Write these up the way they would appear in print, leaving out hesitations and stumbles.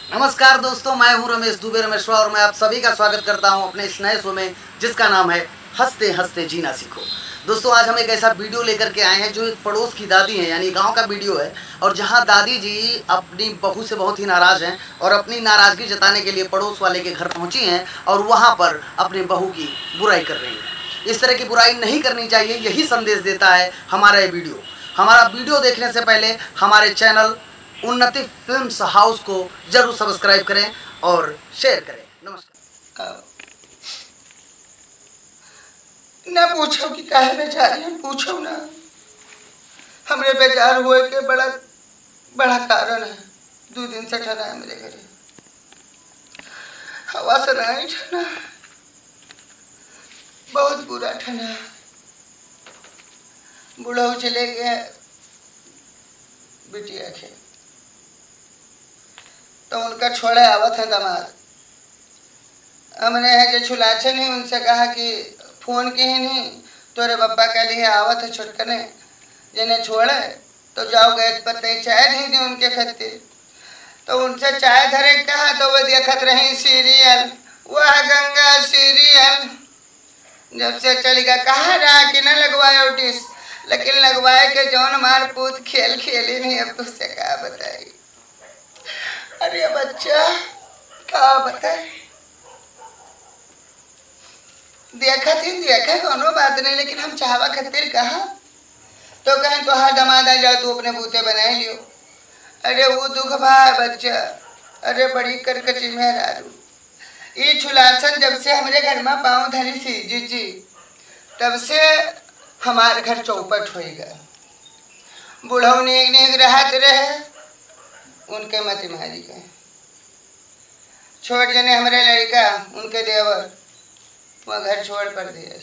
नमस्कार दोस्तों, मैं हूं रमेश दुबे रमेश्वर और मैं आप सभी का स्वागत करता हूं अपने इस नए शो में जिसका नाम है हंसते हंसते जीना सीखो। दोस्तों, आज हम एक ऐसा वीडियो लेकर के आए हैं जो एक पड़ोस की दादी है, यानी गांव का वीडियो है। और जहां दादी जी अपनी बहू से बहुत ही नाराज़ हैं और अपनी नाराज़गी जताने के लिए पड़ोस वाले के घर पहुंची हैं और वहां पर अपनी बहू की बुराई कर रही हैं। इस तरह की बुराई नहीं करनी चाहिए, यही संदेश देता है हमारा ये वीडियो। हमारा वीडियो देखने से पहले हमारे चैनल उन्नति फिल्म्स हाउस को जरूर सब्सक्राइब करें और शेयर करें। नमस्कार। ना पूछो कि काहे बेचारी हम पूछो ना। हमरे बेजार हुए के बड़ा बड़ा कारण है। 2 दिन से ठना है मेरे घरे, हवा से नहीं ठना, बहुत बुरा ठना। बुढ़ऊ चले गए बिटिया के, तो उनका छोड़े आवत है दामाद। हमने है जो छुलाछे नहीं उनसे कहा कि फोन की ही नहीं, तोरे पप्पा के लिए आवत है छोटकने जिन्हें छोड़े तो जाओ गैस पर तई चाय नहीं दी उनके खातिर। तो उनसे चाय धरे कहा तो वो देखत रही सीरियल, वह गंगा सीरियल। जब से चली गया कहा रहा कि न लगवाए डिश, लेकिन लगवाए के जौन मार पूत खेल खेली नहीं। अब तुझसे क्या बताई, अरे बच्चा क्या बताए। देखा थी देखे कोनो बात नहीं, लेकिन हम चाहवा खातिर कहा तो कहें तो हाँ दमाद आ जाओ तू अपने बूते बना लियो। अरे वो दुख भाई बच्चा, अरे बड़ी करकची मेहरारू। ये छुलासन जब से हमारे घर में पाँव धरी सी जी तब से हमारे घर चौपट हो गया। बुढ़ऊ नेग नेग रहत रहे, उनके मत मारी गए। छोड़ जने हमारे लड़का उनके देवर वह घर छोड़ कर दिए,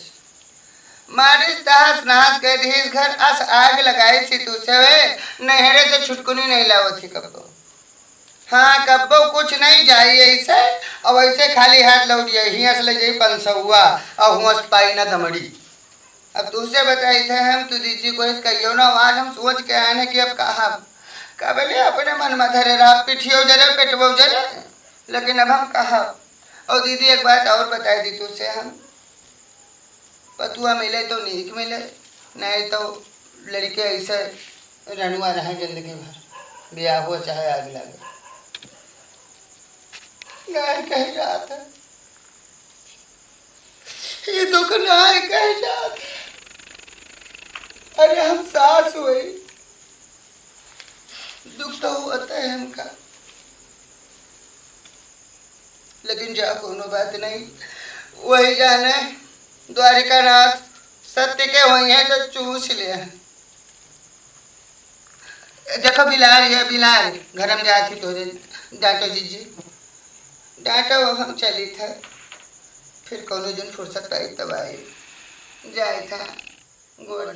मारिस तहस नहस कर दिस घर अस आग लगाई सी तुझसे वे नहरे से छुटकुनी नहीं लाओ थी कब्बो। हाँ कब्बो कुछ नहीं चाहिए इसे, और वैसे खाली हाथ लौट जाए ही हंस ले जाई 500 हुआ और हुआ पाई ना दमड़ी। अब तुझसे बताई थे हम तू दीदी को इस कहियो ना। आज हम सोच के आए हैं कि अब कहा कबले अपने मन में धरे रहा पिठियो जरे पेटवो जरे, लेकिन अब हम कहा। और दीदी एक बात और बताई दी तुझसे, हम पतुआ मिले तो नीक मिले, नहीं तो लड़के ऐसे रनुआ रहे जिंदगी भर, ब्याह हो चाहे आग लगे। नहीं कह जाता ये दुख नहीं कह जाता। अरे हम सास हुए, दुख तो होता है हमका, लेकिन जा कोनो बात नहीं। वही जाने द्वारिका नाथ सत्य के वही है तो चूस लिया। देखो बिलार है बिलार, घर में जाती तो डांटो जीजी डांटो, हम चली था। फिर कोनो दिन फुर्सत पाई तब आई जाए था गोड़